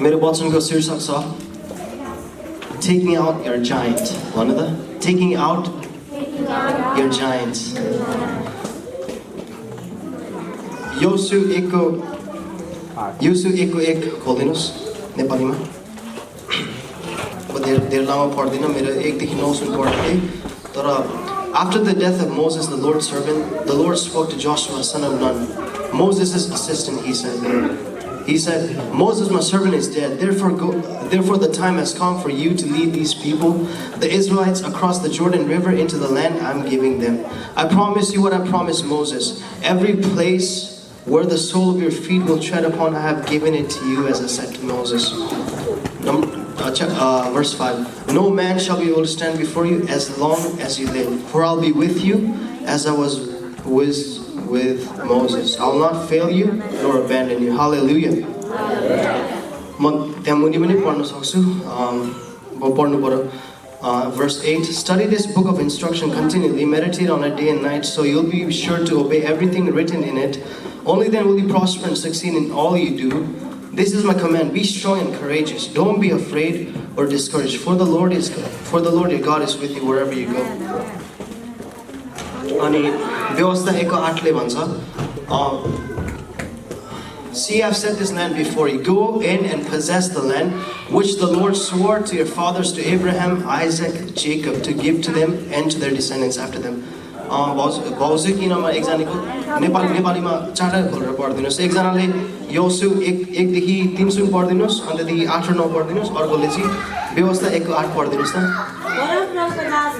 मेरो वचनको शीर्षक छ Taking out your giant. भन्नु त Taking out your giants. योसु 1:1 खोल्दिनुस् नेपालीमा. धेरै लामो पढ्दिन मेरो 1 देखि 9 सम्म पढ्थे तर after the death of Moses the Lord's servant the Lord spoke to Joshua son of Nun, Moses' assistant. He said, Moses, my servant, is dead. Therefore the time has come for you to lead these people, the Israelites, across the Jordan River into the land I'm giving them. I promise you what I promised Moses. Every place where the sole of your feet will tread upon, I have given it to you as I said to Moses. Verse 5. No man shall be able to stand before you as long as you live. For I'll be with you as I was with Moses. I will not fail you nor abandon you. Hallelujah. Verse 8. Study this book of instruction continually. Meditate on it day and night so you'll be sure to obey everything written in it. Only then will you prosper and succeed in all you do. This is my command. Be strong and courageous. Don't be afraid or discouraged. For the Lord your God is with you wherever you go. अनि व्यवस्था 1:8 ले भन्छ See, I've set this land before you. Go in and possess the land which the Lord swore to your fathers, to Abraham, Isaac, Jacob, to give to them and to their descendants after them. भाउजू किनमा एकजनाको नेपालीमा चारवटा खोलेर पढिदिनुहोस्. एकजनाले योसु 1:1देखि 3 सम्म पढिदिनुहोस् अनि त्यहाँदेखि 8 र 9 पढिदिनुहोस्. अर्कोले चाहिँ व्यवस्था 1:8 पढिदिनुहोस् न.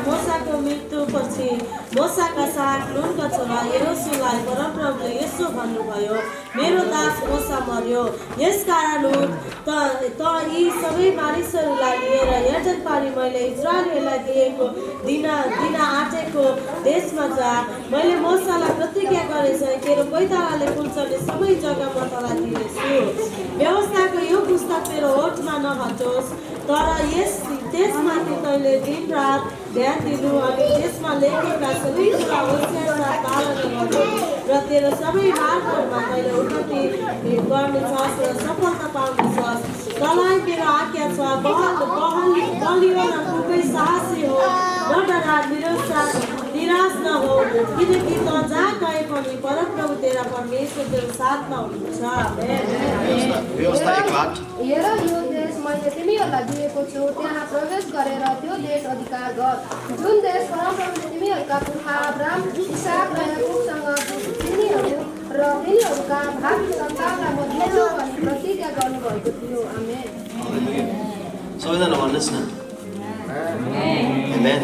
मोसाको मृत्युपछि मोसाका साथ नूनका छोरा यहोशुलाई परमप्रभुले यसो भन्नुभयो मेरो दास मोसा मर्यो यसकारण त यी सबै मानिसहरूलाई लिएर यर्दन पारी मैले इजरायलीहरूलाई दिएको दिन आँटेको देशमा जा. मैले मोसालाई प्रतिज्ञा गरेछु तेरो पैतालाले पुल्चने सबै जग्गामा तँलाई दिनेछु. व्यवस्थाको यो पुस्तक तेरो ओठमा नहटोस् तर त्यसमाथि तैँले दिन रात ध्यान दिनु अनि त्यसमा लेखेका सबै कुरा होसियार पालन गर्नु र तेरो सबै मार्गहरूमा तैँले उन्नति गर्नेछस् र सफलता पाउनेछस्. तँलाई मेरो आज्ञा छ बलियो र खुबै साहसी हो. न डरा निराश नहो किनकि त जहाँ गए पनि परमप्रभु तेरा परमेश्वर तेरो साथमा हुनुहुन्छ. हेर यो देश मैले तिमीहरूलाई दिएको छु त्यहाँ प्रवेश गरेर त्यो देश अधिकार गर जुन देश परमप्रभुले तिमीहरूका पुर्खा अब्राहम इसाक र याकुबसँग तिनीहरू र तिनीहरूका भावी सन्तानलाई म दिन्छु भनी प्रतिज्ञा गर्नुभएको थियो. आमेन. सबैजना भन्नुहोस् न. Amen.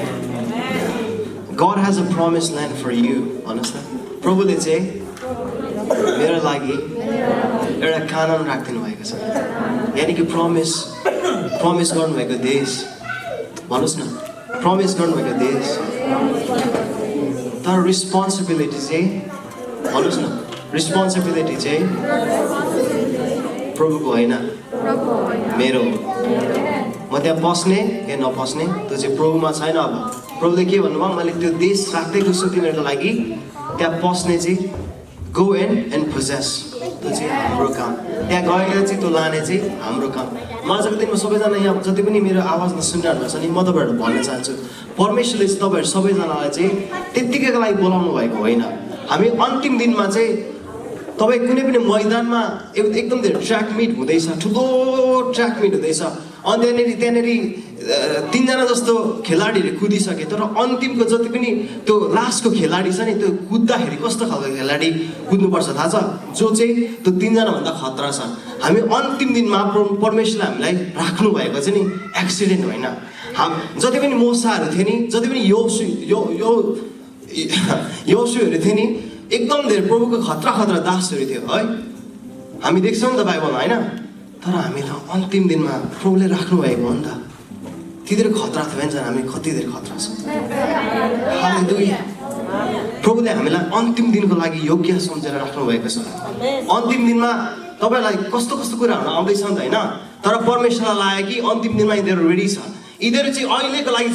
God has a promised land for you. भन्नुहोस् न. प्रभुले चाहिँ मेरो लागि एउटा कानुन राखिदिनु भएको छ. यानि कि प्रमिस गर्नुभएको देश. भन्नुहोस् न. प्रमिस गर्नुभएको देश. तर रिस्पोन्सिबिलिटी चाहिँ भन्नुहोस् न. रिस्पोन्सिबिलिटी चाहिँ प्रभुको होइन मेरो. म त्यहाँ बस्ने या नबस्ने त्यो चाहिँ प्रभुमा छैन. अब प्रभुले के भन्नुभयो मैले त्यो देश राख्दैछु छु तिमीहरूको लागि त्यहाँ बस्ने चाहिँ go in and possess. त्यो चाहिँ हाम्रो काम. त्यहाँ गएर चाहिँ त्यो लाने चाहिँ हाम्रो काम. म आजको दिनमा सबैजना यहाँ जति पनि मेरो आवाजलाई सुनिरहनु भएको छ नि म तपाईँहरूलाई भन्न चाहन्छु परमेश्वरले चाहिँ तपाईँहरू सबैजनालाई चाहिँ त्यत्तिकैको लागि बोलाउनु भएको होइन. हामी अन्तिम दिनमा चाहिँ तपाईँ कुनै पनि मैदानमा एकदम धेरै ट्र्याक मिट हुँदैछ ठुलो ट्र्याक मिट हुँदैछ अनि त्यहाँनिर 3 जना जस्तो खेलाडीहरू कुदिसके तर अन्तिमको जति पनि त्यो लास्टको खेलाडी छ नि त्यो कुद्दाखेरि कस्तो खालको खेलाडी कुद्नुपर्छ थाहा छ जो चाहिँ त्यो 3 जनाभन्दा खतरा छ. हामी अन्तिम दिनमा परमेश्वरले हामीलाई राख्नु भएको चाहिँ नि एक्सिडेन्ट होइन. जति पनि मोसाहरू थिए नि जति पनि योसुहरू थिए नि एकदम धेरै प्रभुको खतरा दासहरू थियो है. हामी देख्छौँ नि त बाइबलमा होइन. तर हामी त अन्तिम दिनमा प्रभुले राख्नु भएको हो नि त. तिनीहरू खतरा थियो भने हामी कति धेरै खतरा छ. हालेलुया. प्रभुले हामीलाई अन्तिम दिनको लागि योग्य सम्झेर राख्नु भएको छ. अन्तिम दिनमा तपाईँलाई कस्तो कुराहरू आउँदैछ नि त होइन. तर परमेश्वरलाई लाग्यो कि अन्तिम दिनमा यिनीहरू रेडी छ. यिनीहरू चाहिँ अहिलेको लागि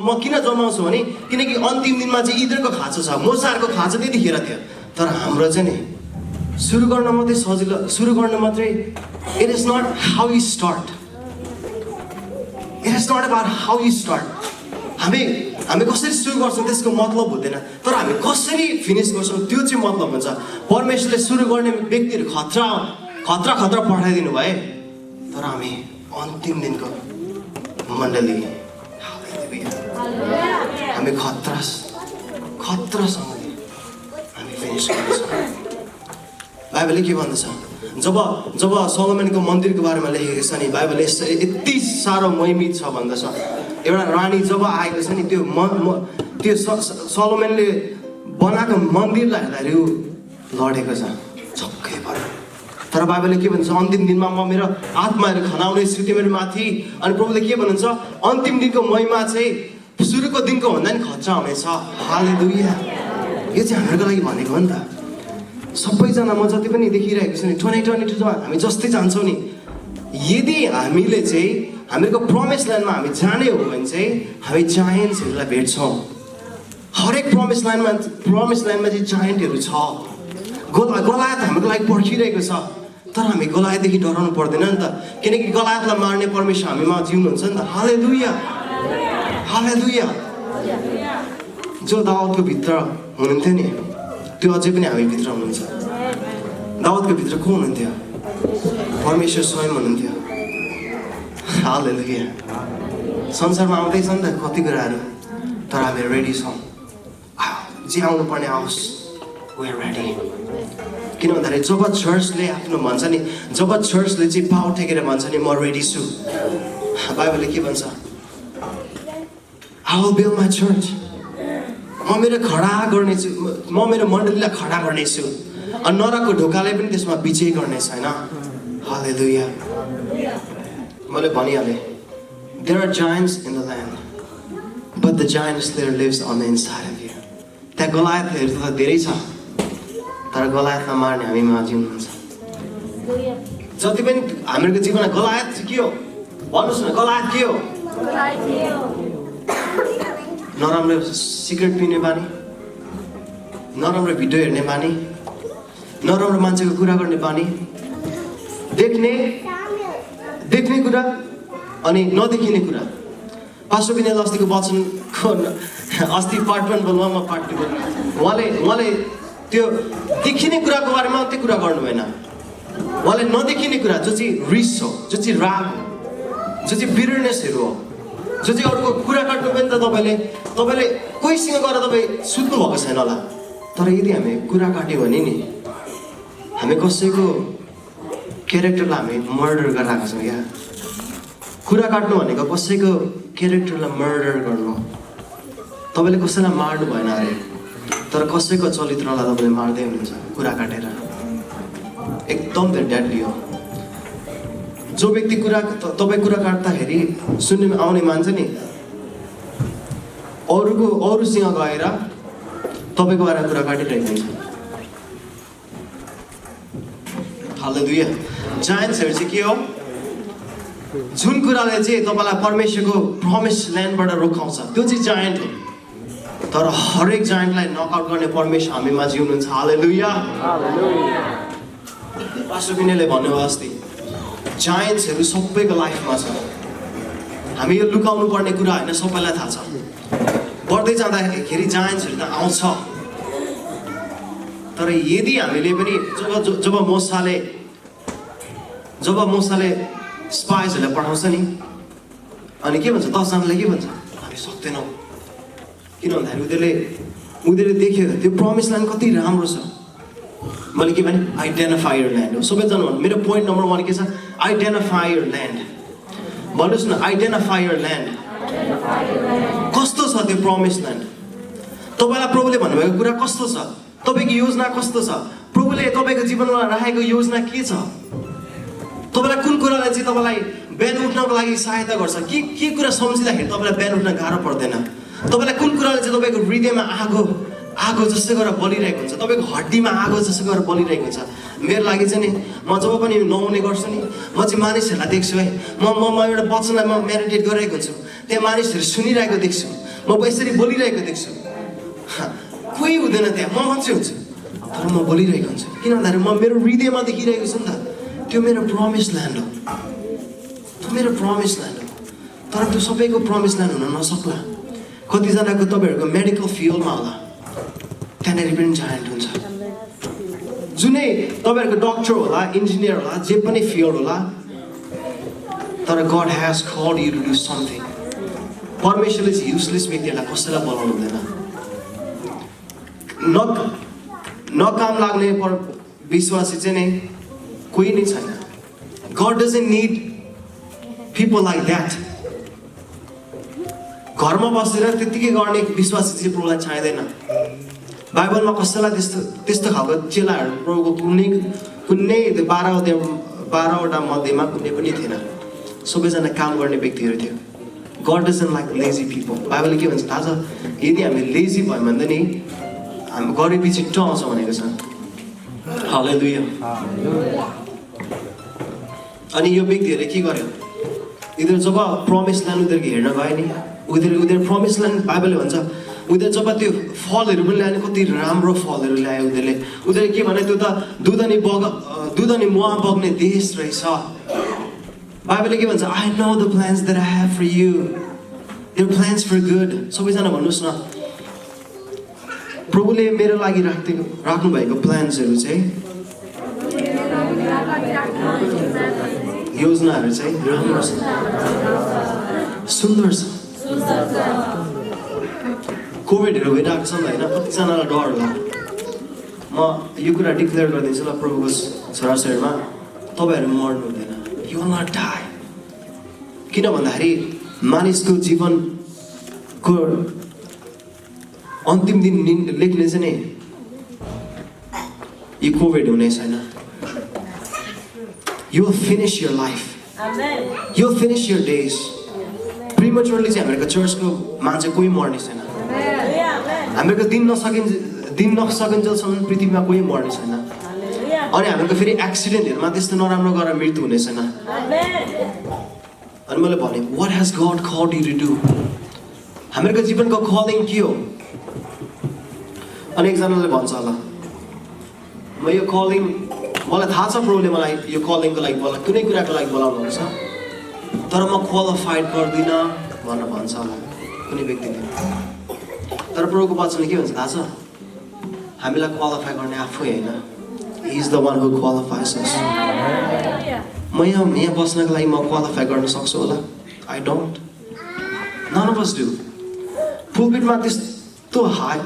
म किन जन्माउँछु भने किनकि अन्तिम दिनमा चाहिँ यिनीहरूको खाँचो छ. मोसाहरूको खाँचो त्यतिखेर थियो तर हाम्रो चाहिँ नि सुरु गर्न मात्रै सजिलो, सुरु गर्न मात्रै, it is not how you start, it is not about how you start. हामी कसरी सुरु गर्छौँ त्यसको मतलब हुँदैन, तर हामी कसरी फिनिस गर्छौँ त्यो चाहिँ मतलब हुन्छ। परमेश्वरले सुरु गर्ने व्यक्तिहरू खतरा पठाइदिनु भए, तर हामी अन्तिम दिनको मण्डली हामी खतरासँग हामी फिनिस गर्छौँ। बाइबलले के भन्दछ, जब सोलोमनको मन्दिरको बारेमा लेखेको छ नि, बाइबलले यति साह्रो महिमित छ भन्दछ। एउटा रानी जब आएको छ नि, त्यो सोलोमनले बनाएको मन्दिरलाई हेर्दाखेरि ऊ लडेको छ छक्कै पऱ्यो। तर बाइबलले के भन्छ, अन्तिम दिनमा म मेरो आत्माहरू खनाउने छु तिमीहरू माथि। अनि प्रभुले के भन्नुहुन्छ, अन्तिम दिनको महिमा चाहिँ सुरुको दिनको भन्दा नि खतरा हुनेछ। हालेलुया। यो चाहिँ हाम्रो लागि भनेको हो नि त। सबैजना म जति पनि देखिरहेको छु नि, 2022मा हामी जस्तै जान्छौँ नि, यदि हामीले चाहिँ हामीहरूको प्रमिस ल्यान्डमा हामी जाने हो भने चाहिँ हामी जायन्ट्सहरूलाई भेट्छौँ। हरेक प्रमिस ल्यान्डमा चाहिँ जायन्टहरू छ। गलायत हाम्रो लागि पर्खिरहेको छ, तर हामी गलायतदेखि डराउनु पर्दैन नि त, किनकि गलायतलाई मार्ने परमेश्वर हामीमा जिउनुहुन्छ नि त। हालेलुया, हालेलुया। जो दाउदको भित्र हुनुहुन्थ्यो नि, त्यो अझै पनि हामी भित्र हुनुहुन्छ। दाउदको भित्र को हुनुहुन्थ्यो? परमेश्वर स्वयं हुनुहुन्थ्यो। हालेलुया। संसारमा आउँदैछ नि त कति कुराहरू, तर हामी रेडी छौँ। जे आउनु पर्ने आओस्, वी आर रेडी। किन भन्दाखेरि जब चर्चले आफ्नो भन्छ नि, जब चर्चले चाहिँ पाउ टेकेर भन्छ नि म रेडी छु, बाइबलले के भन्छ, I will build my church. म मेरो मण्डलीलाई खडा गर्नेछु, अनि नरकको ढोकाले पनि त्यसमा विजय गर्ने छैन। हालेलुया। मैले भनिहालेँ, there are giants in the land, but the giant slayer lives on the inside of you. त्यहाँ गलायतहरू त धेरै छ, तर गलायतलाई मार्ने हामीमा जिउनुहुन्छ। जति पनि हाम्रो जीवनमा गलायत के हो भन्नुहोस् न, गलायत के हो? नराम्रो सिगरेट पिउने बानी, नराम्रो भिडियो हेर्ने बानी, नराम्रो मान्छेको कुरा गर्ने बानी, देख्ने कुरा अनि नदेखिने कुरा। पास्टर विनयले अस्तिको वचनको अस्ति पार्ट 1 बोल्नु, म पार्ट 2 बोल्नु। उहाँले त्यो देखिने कुराको बारेमा मात्रै कुरा गर्नु भएन, उहाँले नदेखिने कुरा जो चाहिँ रिस हो, जो चाहिँ राग हो, जो चाहिँ बिटरनेसहरू हो, जो चाहिँ अरूको कुरा काट्नु पनि त तपाईँले कोहीसँग गएर तपाईँ सुत्नु भएको छैन होला, तर यदि हामी कुरा काट्यौँ भने नि हामी कसैको क्यारेक्टरलाई हामी मर्डर गरिरहेको छौँ। क्या कुरा काट्नु भनेको कसैको क्यारेक्टरलाई मर्डर गर्नु। तपाईँले कसैलाई मार्नु भएन अरे, तर कसैको चरित्रलाई तपाईँले मार्दै हुनुहुन्छ कुरा काटेर। एकदम त्यो ड्याडली हो। जो व्यक्ति तपाईँ कुरा काट्दाखेरि सुन्ने आउने मान्छे नि, अरूसँग गएर तपाईँको बारेमा कुरा काटिरहेको हुन्छ। हालेलुया। जायन्ट्सहरू चाहिँ के हो? जुन कुराले चाहिँ तपाईँलाई परमेश्वरको प्रमिस ल्यान्डबाट रोकाउँछ, त्यो चाहिँ जायन्ट हो। तर हरेक जायन्टलाई नकआउट गर्ने परमेश्वर हामीमा जिउनुहुन्छ। हालेलुया। पास्टर विनयले भन्नुभयो अस्ति, जायन्ट्सहरू सबैको लाइफमा छ। हामी यो लुकाउनु पर्ने कुरा होइन, सबैलाई थाहा छ। बढ्दै जाँदाखेरि जायन्ट्सहरू त आउँछ, तर यदि हामीले पनि जब मोसाले स्पाइजहरूलाई पठाउँछ नि, अनि के भन्छ 10 जनाले के भन्छ, हामी सक्दैनौँ। किन भन्दाखेरि उनीहरूले देख्यो त्यो प्रमिस ल्यान्ड कति राम्रो छ। मैले के भने आइडेन्टिफाई योर ल्यान्ड हो। सबैजना भन्नु, मेरो पोइन्ट नम्बर 1 के छ? Identify your land. भन्नुहोस् न, आइडेन्टिफाई योर ल्यान्ड। कस्तो छ त्यो प्रमिस ल्यान्ड? तपाईँलाई प्रभुले भन्नुभएको कुरा कस्तो छ? तपाईँको योजना कस्तो छ? प्रभुले तपाईँको जीवनमा राखेको योजना के छ? तपाईँलाई कुन कुराले चाहिँ तपाईँलाई बिहान उठ्नको लागि सहायता गर्छ? के कुरा सम्झिँदाखेरि तपाईँलाई बिहान उठ्न गाह्रो पर्दैन? तपाईँलाई कुन कुराले चाहिँ तपाईँको हृदयमा आगो जस्तो गरेर बलिरहेको हुन्छ, तपाईँको हड्डीमा आगो जस्तो गरेर बलिरहेको हुन्छ? मेरो लागि चाहिँ नि, म जब पनि नुहाउने गर्छु नि, म चाहिँ मानिसहरूलाई देख्छु है, म एउटा वचनलाई म मेडिटेट गरिरहेको हुन्छु, त्यहाँ मानिसहरू सुनिरहेको देख्छु, म यसरी बोलिरहेको देख्छु, कोही हुँदैन त्यहाँ, म मात्रै हुन्छु। तर म बोलिरहेको हुन्छु किन भन्दाखेरि म मेरो हृदयमा देखिरहेको छु नि त त्यो मेरो प्रमिस ल्यान्ड हो, त्यो मेरो प्रमिस ल्यान्ड हो। तर त्यो सबैको प्रमिस ल्यान्ड हुन नसक्ला। कतिजनाको तपाईँहरूको मेडिकल फिल्डमा होला, त्यहाँनिर पनि जायन्ट हुन्छ। जुनै तपाईँहरूको डक्टर होला, इन्जिनियर होला, जे पनि फिल्ड होला, तर God has called you to do something. परमेश्वरले चाहिँ युजलेस व्यक्तिहरूलाई कसैलाई बोलाउनु हुँदैन। नकाम लाग्ने विश्वासी चाहिँ नै कोही नै छैन। God doesn't need people like that. घरमा बसेर त्यतिकै गर्ने विश्वासी चाहिँ प्रभुलाई चाहिँदैन। बाइबलमा कसैलाई त्यस्तो खालको चेलाहरू प्रभुको कुनै 12वटा मध्येमा कुनै पनि थिएन। सबैजना काम गर्ने व्यक्तिहरू थियो। God doesn't like lazy people. बाइबलले के भन्छ थाहा छ? यदि हामी लेजी भयो भने त नि हामी गरेपछि टआउँछ भनेको छ। हालेलुया। अनि यो व्यक्तिहरूले के गर्यो? उनीहरू जब प्रमिस ल्यान्ड उनीहरूको हेर्न गयो नि, उनीहरू प्रमिस ल्यान्ड बाइबलले भन्छ उनीहरू जब त्यो फलहरू पनि ल्यायो, कति राम्रो फलहरू ल्यायो उनीहरूले के भने त्यो त दुध अनि मह बग्ने देश रहेछ। बाइबलले के भन्छ? I know the plans that I have for you, they're plans for good. सबैजना भन्नुहोस् न, प्रभुले मेरो लागि राख्नु भएको प्लान्सहरू चाहिँ, योजनाहरू चाहिँ राम्रो छ, सुन्दर छ। कोभिडहरू भइरहेको छ नि त होइन, कतिजनालाई डर होला। म यो कुरा डिक्लेयर गरिदिन्छु ल प्रभुको छोराछोरीमा, तपाईँहरू मर्नु हुँदैन। You will not die. किन भन्दाखेरि मानिसको जीवनको अन्तिम दिन लेख्ने चाहिँ नि यो कोभिड हुने छैन। You will finish your life, you will finish your days. Prematurely चाहिँ हामीहरूको चर्चको मान्छे कोही मर्ने छैन। हामीहरूको दिन नसकिन्जेलसम्म पृथ्वीमा कोही मर्ने छैन। अनि हामीहरूको फेरि एक्सिडेन्टहरूमा त्यस्तो नराम्रो गरेर मृत्यु हुने छैन। अनि मैले भने what has God called you to do? हामीहरूको जीवनको कलिङ के हो? अनि एकजनाले भन्छ होला म यो कलिङ, मलाई थाहा छ प्रभुले मलाई यो कलिङको लागि कुनै कुराको लागि बोलाउनुहुन्छ, तर म क्वालिफाइड गर्दिनँ भनेर भन्छ होला कुनै व्यक्तिले। तर प्रभुको वचनले के भन्छ थाहा छ? हामीलाई क्वालिफाई गर्ने आफै होइन, he is the one who qualifies us. म यहाँ बस्नको लागि म क्वालिफाई गर्न सक्छु होला? I don't. None of us do. पुलपिटमा त्यस्तो हाई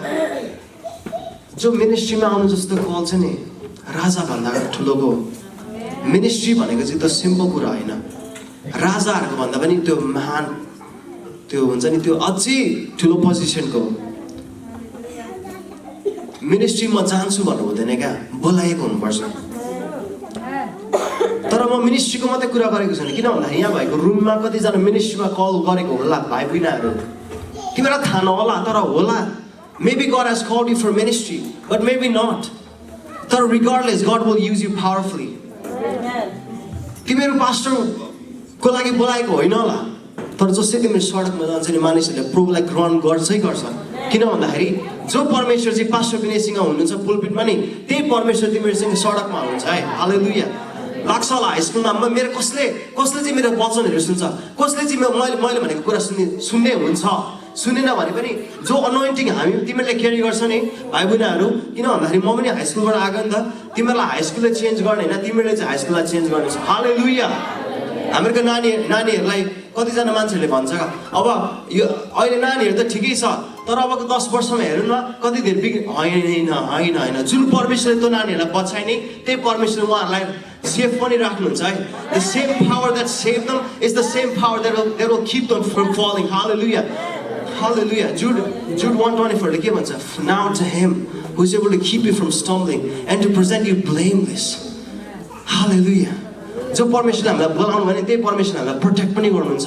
जो मिनिस्ट्रीमा आउनु जस्तो कल छ नि, राजाभन्दा ठुलोको। मिनिस्ट्री भनेको चाहिँ त्यो सिम्पल कुरा होइन। राजाहरूको भन्दा पनि त्यो महान, त्यो हुन्छ नि, त्यो अझै ठुलो पोजिसनको मिनिस्ट्री। म जान्छु भन्नु हुँदैन क्या, बोलाएको हुनुपर्छ। तर म मिनिस्ट्रीको मात्रै कुरा गरेको छैन। किन भन्दाखेरि यहाँ भएको रुममा कतिजना मिनिस्ट्रीमा कल गरेको होला भाइ बहिनीहरू, तिमीलाई थाहा नहोला तर होला। Maybe God has called you for ministry, but maybe not. तर regardless, God will use you powerfully. तिमीहरू पास्टरको लागि बोलाएको होइन होला, तर जसै तिमीहरू सडकमा जान्छ नि मानिसहरूले प्रभुलाई ग्रहण गर्छै गर्छ। किन भन्दाखेरि जो परमेश्वर चाहिँ पास्टर विनयसँग हुनुहुन्छ पुलपिटमा नि, त्यही परमेश्वर तिमीहरूसँग सडकमा हुनुहुन्छ है। हालेलुया। लाग्छ होला हाई स्कुलमा मेरो कसले चाहिँ मेरो वचनहरू सुन्छ, कसले चाहिँ मैले भनेको कुरा सुन्ने हुन्छ। सुनेन भने पनि जो अनोइन्टिङ तिमीहरूले क्यारी गर्छ नि भाइ बहिनीहरू, किन भन्दाखेरि म पनि हाई स्कुलबाट आएको नि त। तिमीहरूलाई हाई स्कुलले चेन्ज गर्ने होइन, तिमीहरूले चाहिँ हाई स्कुललाई चेन्ज गर्नेछ। हालेलुया। हामीहरूको नानीहरूलाई कतिजना मान्छेहरूले भन्छ अब यो अहिले नानीहरू त ठिकै छ, तर अबको 10 वर्षमा हेर्नु न कति धेरै होइन। जुन परमेश्वरले त्यो नानीहरूलाई बचाए नि, त्यही परमेश्वरले उहाँहरूलाई सेफ पनि राख्नुहुन्छ है। The same power that saved them is the same power that will keep them from falling. Hallelujah. Hallelujah. Jude 1:24 ले के भन्छ? Now to him who is able to keep you from stumbling and to present you blameless. Hallelujah. जो परमेश्वरले हामीलाई बोलाउनु भने त्यही परमेश्वरले हामीलाई प्रोटेक्ट पनि गर्नुहुन्छ।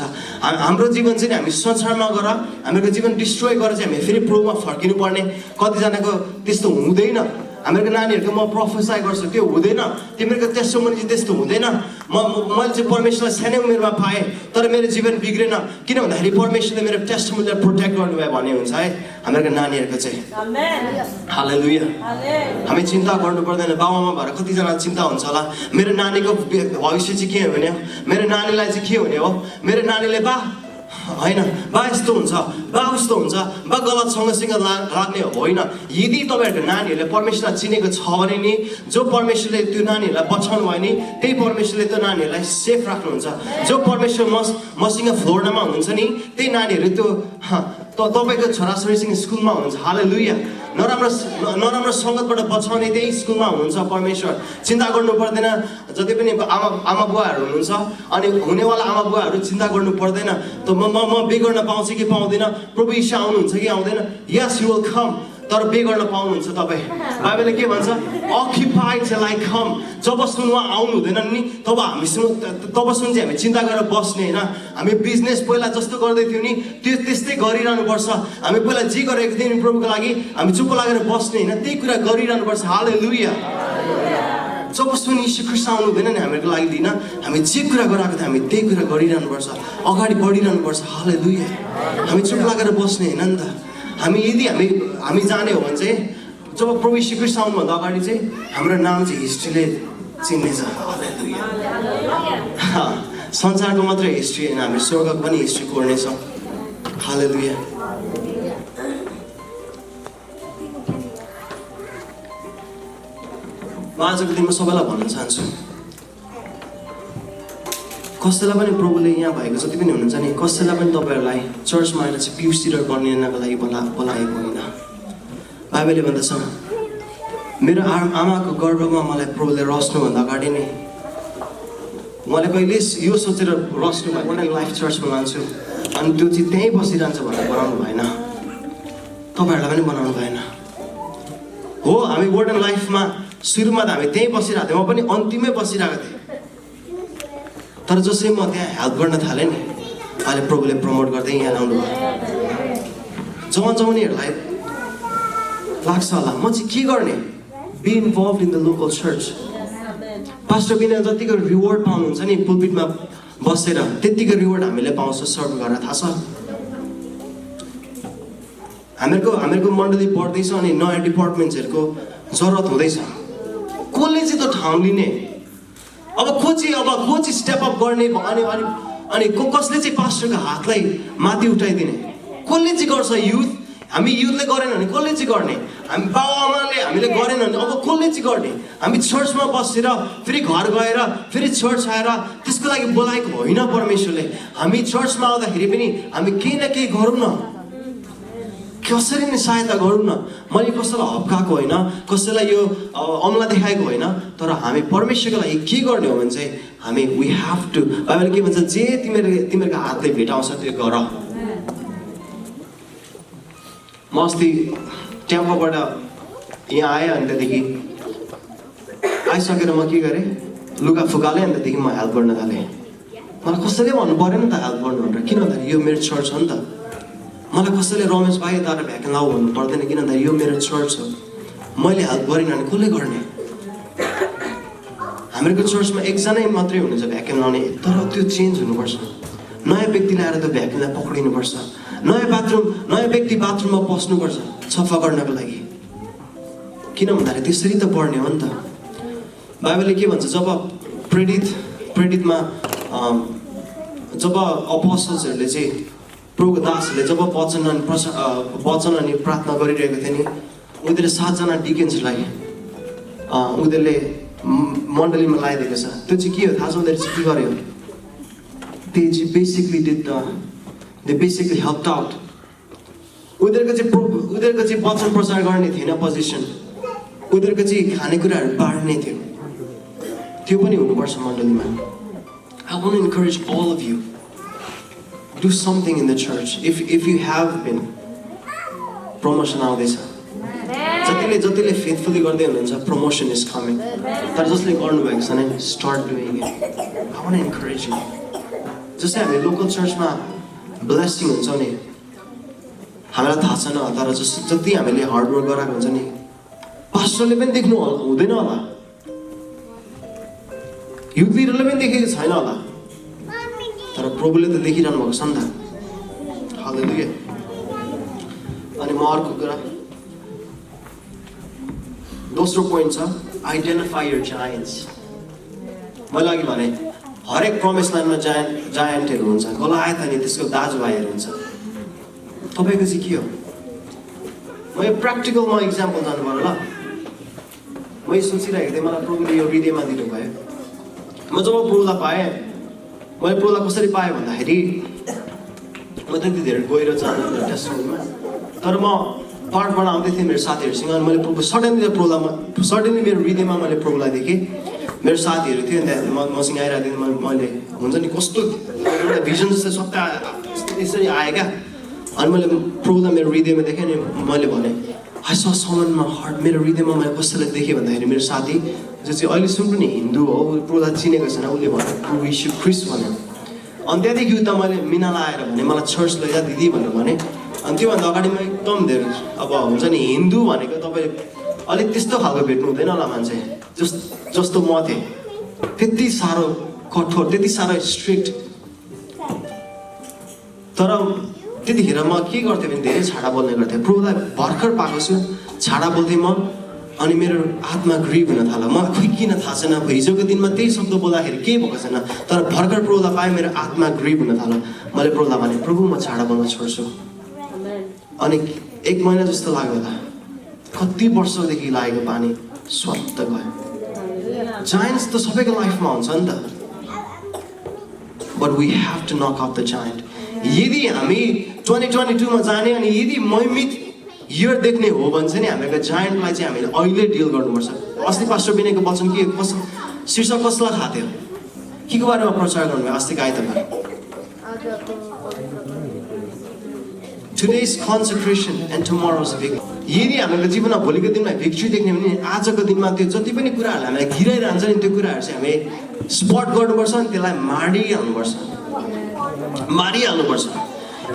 हाम्रो जीवन चाहिँ हामी संसारमा गएर हाम्रो जीवन डिस्ट्रोय गरेर चाहिँ हामी फेरि प्रभुमा फर्किनु पर्ने। कतिजनाको त्यस्तो हुँदैन। हामीहरूको नानीहरूको म प्रोफेसाइ गर्छु त्यो हुँदैन तिमीहरूको टेस्टिमोनी चाहिँ त्यस्तो हुँदैन मैले चाहिँ परमेश्वरलाई सानै उमेरमा पाएँ तर मेरो जीवन बिग्रेन किन भन्दाखेरि परमेश्वरले मेरो टेस्टिमोनीलाई प्रोटेक्ट गर्नुभयो भन्ने हुन्छ है हामीहरूको नानीहरूको चाहिँ हालेलुया हामी चिन्ता गर्नु पर्दैन बाबामा भएर कतिजना चिन्ता हुन्छ होला मेरो नानीको भविष्य चाहिँ के हुने हो मेरो नानीलाई चाहिँ के हुने हो मेरो नानीले बा होइन बा यस्तो हुन्छ बा उस्तो हुन्छ बा गलत सँगसँग लाग्ने होइन यदि तपाईँहरूको नानीहरूले परमेश्वरलाई चिनेको छ भने नि जो परमेश्वरले त्यो नानीहरूलाई बचाउनु भयो नि त्यही परमेश्वरले त्यो नानीहरूलाई सेफ राख्नुहुन्छ जो परमेश्वर मसँग फ्लोर्डमा हुनुहुन्छ नि त्यही नानीहरू त्यो तपाईँको छोराछोरीसँग स्कुलमा हुन्छ हालेलुया नराम्रो सङ्गतबाट बचाउने त्यही स्कुलमा हुनुहुन्छ परमेश्वर चिन्ता गर्नु पर्दैन जति पनि आमा बुवाहरू हुनुहुन्छ अनि हुनेवाला आमा बुवाहरू चिन्ता गर्नु पर्दैन त म बिगर्न पाउँछु कि पाउँदैन प्रभु यीशु आउनुहुन्छ कि आउँदैन यस यु विल कम तर बे गर्न पाउनुहुन्छ तपाईँ बाइबलले के भन्छ अक्युपाइड चाहिँ लाइक कम जबसम्म उहाँ आउनु हुँदैन नि तबसम्म चाहिँ हामी चिन्ता गरेर बस्ने होइन हामी बिजनेस पहिला जस्तो गर्दै थियौँ नि त्यस्तै गरिरहनु पर्छ हामी पहिला जे गरेको थियौँ नि प्रभुको लागि हामी चुप्प लागेर बस्ने होइन त्यही कुरा गरिरहनु पर्छ हालेलुया जबसम्म यीशु ख्रीष्ट आउनु हुँदैन नि हामीहरूको लागि दिन हामी जे कुरा गराएको थियो हामी त्यही कुरा गरिरहनु पर्छ अगाडि बढिरहनु पर्छ हालेलुया हामी चुप लागेर बस्ने होइन नि त यदि हामी जाने हो भने चाहिँ जब प्रभु यीशु ख्रीष्ट आउनुभन्दा अगाडि चाहिँ हाम्रो नाम चाहिँ हिस्ट्रीले चिन्नेछ हालेलुया संसारको मात्रै हिस्ट्री होइन हामी स्वर्गको पनि हिस्ट्री कोर्नेछौँ हालेलुया म आजको दिनमा सबैलाई भन्न चाहन्छु कसैलाई पनि प्रभुले यहाँ भएको जति पनि हुनुहुन्छ नि कसैलाई पनि तपाईँहरूलाई चर्चमा आएर चाहिँ पिउसिटर बनिनको लागि बोलाएको होइन बाइबलले भन्दछ मेरो आमाको गर्भमा मलाई प्रभुले रच्नुभन्दा अगाडि नै उहाँले कहिले यो सोचेर रच्नु भएको नै लाइफ चर्चमा लान्छु अनि त्यो चाहिँ त्यहीँ बसिरहन्छ भनेर बनाउनु भएन तपाईँहरूलाई पनि बनाउनु भएन हो हामी वर्डन लाइफमा सुरुमा त हामी त्यहीँ बसिरहेको थियौँ म पनि अन्तिमै बसिरहेको थिएँ तर जसै म त्यहाँ हेल्प गर्न थालेँ नि अहिले प्रभुले प्रमोट गर्दै यहाँ ल्याउनु भयो जमाउनेहरूलाई लाग्छ होला म चाहिँ के गर्ने be involve in the local church pastor बिना जतिको रिवार्ड पाउनुहुन्छ नि पुलपिटमा बसेर त्यतिको रिवार्ड हामीले पाउँछौँ सर्भ गरेर थाहा छ हामीहरूको मण्डली बढ्दैछ अनि नयाँ डिपार्टमेन्ट्सहरूको जरुरत हुँदैछ कसले चाहिँ त ठाउँ लिने अब को चाहिँ स्टेप अप गर्ने अनि कसले चाहिँ पास्टरको हातलाई माथि उठाइदिने कसले चाहिँ गर्छ युथ हामी युथले गरेन भने कसले चाहिँ गर्ने हामी बाबुआमाले हामीले गरेन भने अब कसले चाहिँ गर्ने हामी चर्चमा बसेर फेरि घर गएर फेरि चर्च आएर त्यसको लागि बोलाएको होइन परमेश्वरले हामी चर्चमा आउँदाखेरि पनि हामी केही न केही गरौँ न कसरी नै सहायता गरौँ न मैले कसैलाई हप्काएको होइन कसैलाई यो अमला देखाएको होइन तर हामी परमेश्वरको लागि के गर्ने हो भने चाहिँ हामी वी हेभ टु बाइबलले के भन्छ जे तिमीहरूको हातले भेटाउँछ त्यो गर म अस्ति टेम्पोबाट यहाँ आएँ अनि त्यहाँदेखि आइसकेर म के गरेँ लुगा फुकालेँ अनि त्यहाँदेखि म हेल्प गर्न थालेँ मलाई कसैले भन्नु पऱ्यो नि त हेल्प गर्नु भनेर किन भन्दाखेरि यो मेरो चर्च हो नि त मलाई कसैले रमेश भाइ यताबाट भ्याक्युम लाऊ भन्नु पर्दैन किन भन्दाखेरि यो मेरो चर्च हो मैले हेल्प गरिनँ भने कसले गर्ने हामीहरूको चर्चमा एकजनै मात्रै हुनुहुन्छ भ्याक्युम लाउने तर त्यो चेन्ज हुनुपर्छ नयाँ व्यक्ति ल्याएर त्यो भ्याक्युमलाई पक्रिनुपर्छ नयाँ व्यक्ति बाथरुममा पस्नुपर्छ सफा गर्नको लागि किन भन्दाखेरि त्यसरी त बढ्ने हो नि त बाइबलले के भन्छ जब प्रेरितमा जब अपोस्टल्सहरूले चाहिँ प्रभुको दासहरूले जब वचन अनि प्रार्थना गरिरहेको थिए नि उनीहरूले 7 जना डिकेन्सलाई उनीहरूले मण्डलीमा लगाइदिएको छ त्यो चाहिँ के हो थाहा छ उनीहरूले चाहिँ के गर्यो they basically helped out उनीहरूको चाहिँ वचन प्रचार गर्ने थिएन पोजिसन उनीहरूको चाहिँ खानेकुराहरू बाँड्ने थियो त्यो पनि हुनुपर्छ मण्डलीमा I want to encourage all of you do something in the church if you have been promotion आउँदैछ जतिले फेथफुली गर्दै हुनुहुन्छ promotion is coming तर जसले गर्नुभएको छ नि start doing it I want to encourage you जस्तै हामी लोकल चर्चमा ब्लेसिङ हुन्छ नि हामीलाई थाहा छैन तर जति हामीले हार्डवर्क गराएको हुन्छ नि पास्टरले पनि देख्नु हुँदैन होला, युथ लिडरले पनि देखेको छैन होला, तर प्रभुले त देखिरहनु भएको छ नि त। हालेलुया। अनि म अर्को कुरा, दोस्रो पोइन्ट छ आइडेन्टिफाई योर जायन्ट्स। मैले अघि भने हरेक प्रमिस ल्यान्डमा जायन्टहरू हुन्छ, गोलायत अनि त्यसको दाजुभाइहरू हुन्छ। तपाईँको चाहिँ के हो? म यो प्र्याक्टिकलमा इक्जाम्पल जानु पर्यो ल। म यो सोचिरहेको थिएँ, मलाई प्रभुले यो हृदयमा दिनुभयो। म जब प्रभुलाई पाएँ, मैले प्रभुलाई कसरी पाएँ भन्दाखेरि म त्यति धेरै गएर जानु टेस्टमा, तर म पार्ट बनाउँदै थिएँ मेरो साथीहरूसँग। अनि मैले प्रभु सडनली मेरो हृदयमा मैले प्रभुलाई देखेँ। मेरो साथीहरू थियो, त्यहाँ मसँग आइरहेको थियो। मैले हुन्छ नि कस्तो एउटा भिजन जस्तो सबै यसरी आयो क्या। अनि मैले प्रभुलाई मेरो हृदयमा देखेँ। अनि मैले भने I saw someone in my heart. मेरो हृदयमा मैले कसैलाई देखेँ भन्दाखेरि मेरो साथी जो चाहिँ अहिले सुन पनि हिन्दू हो, प्रभुलाई चिनेको छैन, उसले भन्यो प्रभु यीशु ख्रिस्ट भन्यो। अनि त्यहाँदेखि उता मैले मिनालाई आएर भने मलाई चर्च लैजा दिदी भनेर भने। अनि त्योभन्दा अगाडि म एकदम धेरै अब हुन्छ नि हिन्दू भनेको तपाईँ अलिक त्यस्तो खालको भेट्नु हुँदैन होला मान्छे जस्तो म थिएँ। त्यति साह्रो कठोर, त्यति साह्रो स्ट्रिक्ट। तर त्यतिखेर म के गर्थेँ भने धेरै छाडा बोल्ने गर्थेँ। प्रभुलाई भर्खर पाएको छु, छाडा बोल्थेँ म। अनि मेरो आत्मा ग्रिभ हुन थाल्यो। मलाई खोइ किन थाहा छैन, हिजोको दिनमा त्यही शब्द बोल्दाखेरि केही भएको छैन, तर भर्खर प्रभुलाई पाएँ मेरो आत्मा ग्रिभ हुन थाल्यो। मैले प्रभुलाई भने प्रभु म छाडा बोल्न छोड्छु। अनि 1 महिना जस्तो लाग्यो होला, कति वर्षदेखि लागेको पानी स्वात्त गयो। जायन्ट्स त सबैको लाइफमा हुन्छ नि त, but we have to knock out the giant. यदि हामी 2022 मा जाने अनि यदि महिमित इयर देख्ने हो भने चाहिँ नि हामीको जायन्टलाई चाहिँ हामीले अहिले डिल गर्नुपर्छ। अस्ति पास्टर विनयको वचन के शीर्षक कसलाई थाहा थियो? के को बारेमा प्रचार गर्नुभयो अस्तिको आइतबार? Today's consecration and tomorrow's victory. यदि हाम्रो जीवनमा भोलिको दिनमा भिक्ट्री देख्ने भने आजको दिनमा त्यो जति पनि कुराहरु हामीलाई घिराइरहन्छ नि, त्यो कुराहरु चाहिँ हामीले स्पट गर्नुपर्छ अनि त्यसलाई मारिहाल्नुपर्छ।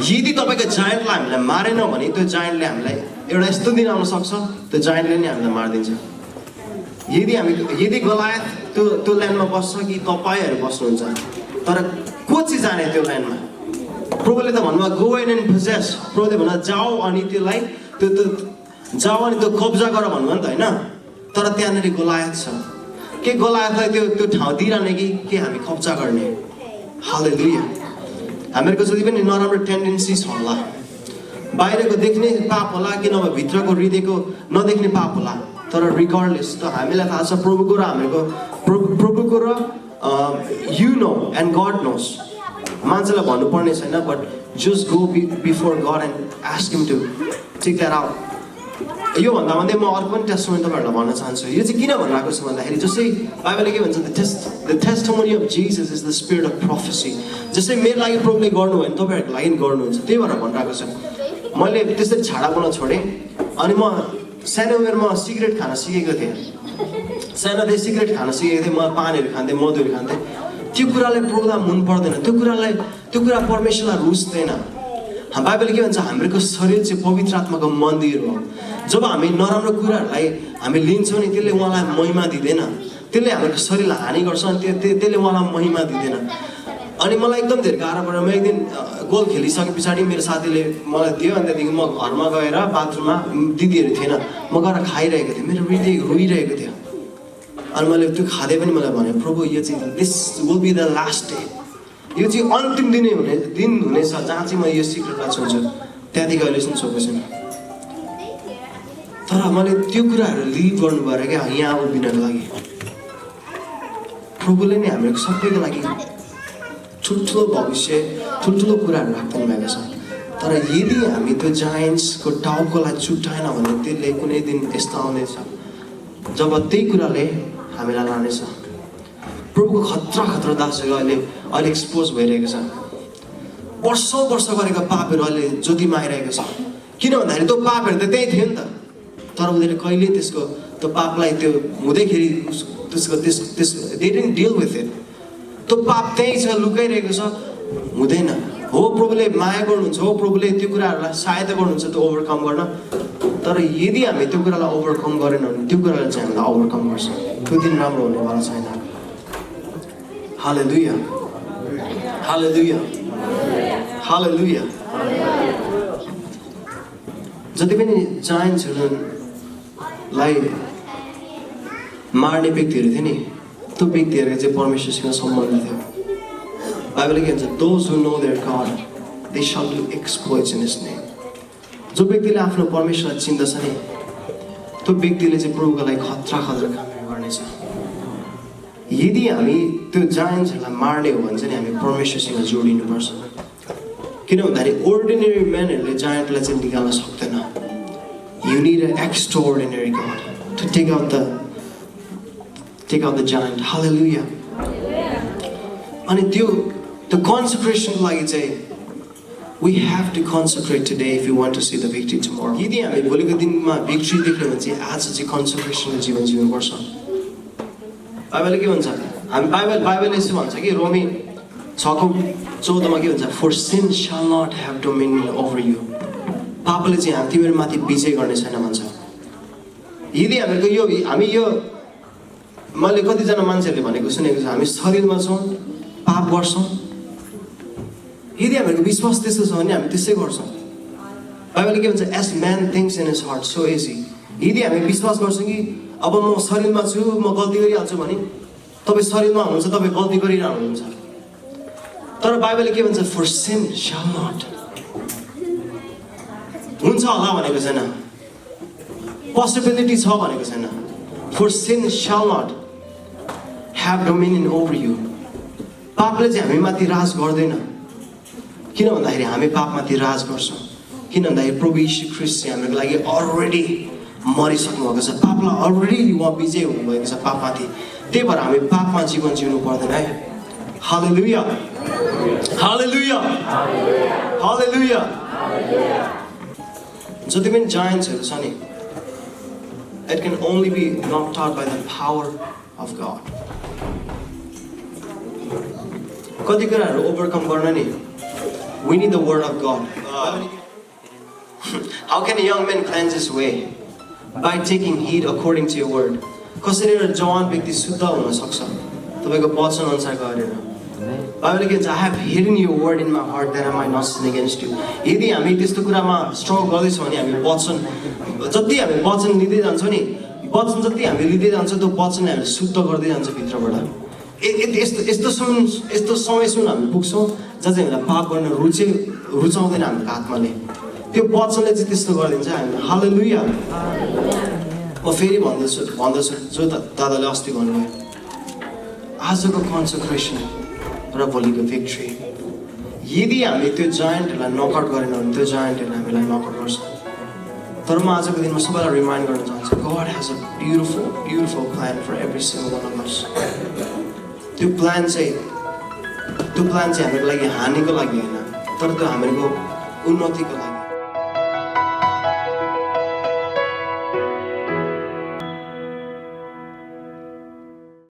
यदि तपाईको जायन्टलाई हामीले मारेन भने त्यो जायन्टले हामीलाई एउटा यस्तो दिन आउन सक्छ, त्यो जायन्टले नै हामीलाई मार्दिन्छ। यदि गलायत त्यो ल्यान्डमा बस्छ कि तपाईहरु बस्नुहुन्छ, तर को चाहिँ जाने त्यो ल्यान्डमा? प्रभुले त भन्नुभयो गो एन्ड पोजेस। प्रभुले भन्नु जाऊ अनि त्यसलाई जाऊ अनि त्यो कब्जा गर भन्नुभयो नि त, हैन? तर त्यहाँनेरि गलायत छ। के गलायतलाई त्यो ठाउँ दिइरहने कि हामी कब्जा गर्ने? हालेलुया। हामीहरूको जति पनि नराम्रो टेन्डेन्सीज होला, बाहिरको देख्ने पाप होला कि नभए भित्रको हृदयको नदेख्ने पाप होला, तर रिगार्डलेस त हामीलाई थाहा छ प्रभुको र हामीहरूको you know and God knows. मान्छेलाई भन्नुपर्ने छैन, but just go before God and ask him to take that out. यो भन्दा भन्दै म अर्को पनि टेस्टिमोनी तपाईँहरूलाई भन्न चाहन्छु। यो चाहिँ किन भनिरहेको छु भन्दाखेरि जस्तै बाइबलले के भन्छ, the testimony of Jesus is the spirit of prophecy. जस्तै मेरो लागि प्रभुले गर्नुभयो भने तपाईँहरूको लागि गर्नुहुन्छ, त्यही भएर भनिरहेको छु। मैले त्यसरी छाडा बोल्न छोडेँ। अनि म सानो उमेरमा सिगरेट खान सिकेको थिएँ। सानोदेखि सिगरेट खान सिकेको थिएँ। म पानहरू खान्थेँ, मधुहरू खान्थेँ। त्यो कुराले प्रभुलाई मन पर्दैन, त्यो कुरा परमेश्वरलाई रुच्दैन। बाइबलले के भन्छ, हाम्रो शरीर चाहिँ पवित्र आत्माको मन्दिर हो। जब हामी नराम्रो कुराहरूलाई हामी लिन्छौँ नि, त्यसले उहाँलाई महिमा दिँदैन, त्यसले हाम्रो शरीरलाई हानि गर्छ अनि त्यसले उहाँलाई महिमा दिँदैन। अनि मलाई एकदम धेरै गाह्रो पऱ्यो। म एक दिन गोल खेलिसके पछाडि मेरो साथीले मलाई दियो, अनि त्यहाँदेखि म घरमा गएर बाथरुममा दिदीहरू थिएन, म गएर खाइरहेको थिएँ, मेरो हृदय रोइरहेको थियो। अनि मैले त्यो खाँदै पनि मलाई भने प्रभु यो चाहिँ this will be the last day, यो चाहिँ अन्तिम दिन हुनेछ जहाँ चाहिँ म यो सिक्रेटलाई छोड्छु। त्यहाँदेखि अहिलेसम्म छोएको छैन। तर मैले त्यो कुराहरू लिड गर्नु पऱ्यो क्या यहाँ उभिनको लागि। प्रभुले नै हाम्रो सबैको लागि ठुल्ठुलो भविष्य, ठुल्ठुलो कुराहरू राख्नु भएको छ। तर यदि हामी त्यो जायन्ट्सको टाउकोलाई छुट्याएन भने त्यसले कुनै दिन यस्तो आउनेछ जब त्यही कुराले हामीलाई लानेछ। प्रभुको खतरा दासहरू अहिले एक्सपोज भइरहेको छ। वर्ष गरेको पापहरू अहिले ज्योतिमा आइरहेको छ। किन भन्दाखेरि त्यो पापहरू त त्यही थियो नि त, तर उनीहरूले कहिले त्यो पापलाई त्यो हुँदैखेरि they didn't deal with it. त्यो पाप त्यही छ, लुकाइरहेको छ, हुँदैन। हो प्रभुले माया गर्नुहुन्छ, हो प्रभुले त्यो कुराहरूलाई सहायता गर्नुहुन्छ त्यो ओभरकम गर्न। तर यदि हामी त्यो कुरालाई ओभरकम गरेनौँ भने त्यो कुरालाई चाहिँ हामीलाई ओभरकम गर्छ, त्यो दिन राम्रो हुनेवाला छैन। हालेलुया, हालेलुया, हालेलुया। जति पनि जायन्ट्सहरूलाई मार्ने व्यक्तिहरू थिए नि, त्यो व्यक्तिहरूको चाहिँ परमेश्वरसँग सम्बन्ध थियो। बाइबलले के भन्छ, those who know their God they shall do exploits in his name. जो व्यक्तिले आफ्नो परमेश्वरलाई चिन्दछ नि, त्यो व्यक्तिले चाहिँ प्रभुको लागि खतरा खतरा कामहरू गर्नेछ। यदि हामी त्यो जायन्ट्सहरूलाई मार्ने हो भने चाहिँ हामी परमेश्वरसँग जोडिनुपर्छ। किन भन्दाखेरि अर्डिनेरी म्यानहरूले जायन्टलाई चाहिँ निकाल्न सक्दैन। You need a extraordinary God to take out the giant. Hallelujah. अनि त्यो कन्सक्रेसनको लागि चाहिँ we have to consecrate today if we want to see the victory tomorrow. यदि हामी भोलिको दिनमा भिक्ट्री देख्ने भने चाहिँ आज चाहिँ कन्सक्रेसनको जीवन जिउनुपर्छ। बाइबलले के भन्छ, हामी बाइबलले यसो भन्छ कि रोमी 6:14 के भन्छ, for sin shall not have dominion over you. पापले चाहिँ तिम्रो माथि विजय गर्ने छैन भन्छ। यदि हामी यो मैले कतिजना मान्छेहरूले भनेको सुनेको छ, हामी शरीरमा छौँ, पाप गर्छौँ। यदि हामीहरूको विश्वास त्यस्तो छ भने हामी त्यसै गर्छौँ। बाइबलले के भन्छ, as man thinks in his heart so is he. यदि हामी विश्वास गर्छौँ कि अब म शरीरमा छु, म गल्ती गरिहाल्छु भने तपाईँ शरीरमा हुनुहुन्छ, तपाईँ गल्ती गरिरहनु हुन्छ। तर बाइबलले के भन्छ, फर सिन श्याल नट, हुन्छ होला भनेको छैन, पोसिबिलिटी छ भनेको छैन। For sin shall not have dominion over you. पापले चाहिँ हामी माथि राज गर्दैन। किन भन्दाखेरि हामी पापमाथि राज गर्छौँ। किन भन्दाखेरि प्रभु यीशु ख्रीष्ट चाहिँ हाम्रो लागि अलरेडी मरिसक्नु भएको छ, पापलाई अलरेडी उहाँ विजय हुनुभएको छ पापमाथि। त्यही भएर हामी पापमा जीवन जिउनु पर्दैन है। हालेलुया, हालेलुया, हालेलुया। जति पनि जायन्ट्सहरू छ नि, it can only be knocked out by the power of God. कति कुराहरू ओभरकम गर्न नि we need the word of God. How can a young man cleanse his way? By taking heed according to your word. कसरी एउटा जवान व्यक्ति शुद्ध हुन सक्छ तपाईको वचन अनुसार गरेर। बाइबलले के भन्छ, I have hidden your word in my heart that I might not sin against you. यदि हामी त्यस्तो कुरामा स्ट्रगल गर्दैछौँ भने हामी वचन जति हामी वचन लिँदै जान्छौँ नि, वचन जति हामी लिँदै जान्छौँ त्यो वचनले हामीले शुद्ध गर्दै जान्छ भित्रबाट। यस्तो समयसम्म हामी पुग्छौँ जहाँ चाहिँ हामीलाई पाप गर्न रुचाउँदैन हाम्रो आत्माले। त्यो वचनले चाहिँ त्यस्तो गरिदिन्छ हामीलाई। हालेलुया। म फेरि भन्दछु जो दादाले अस्ति भन्नुभयो, आजको कन्सक्रेसन र भोलिको भिक्ट्री। यदि हामी त्यो जायन्टहरूलाई नकआउट गरेनौँ भने त्यो जायन्टहरूले हामीलाई नकआउट गर्छ। तर म आजको दिनमा सबैलाई रिमाइन्ड गर्न चाहन्छु, God has a beautiful plan for every single one of us. त्यो प्लान चाहिँ हाम्रो लागि हानिको लागि होइन, तर त्यो हाम्रो उन्नतिको लागि।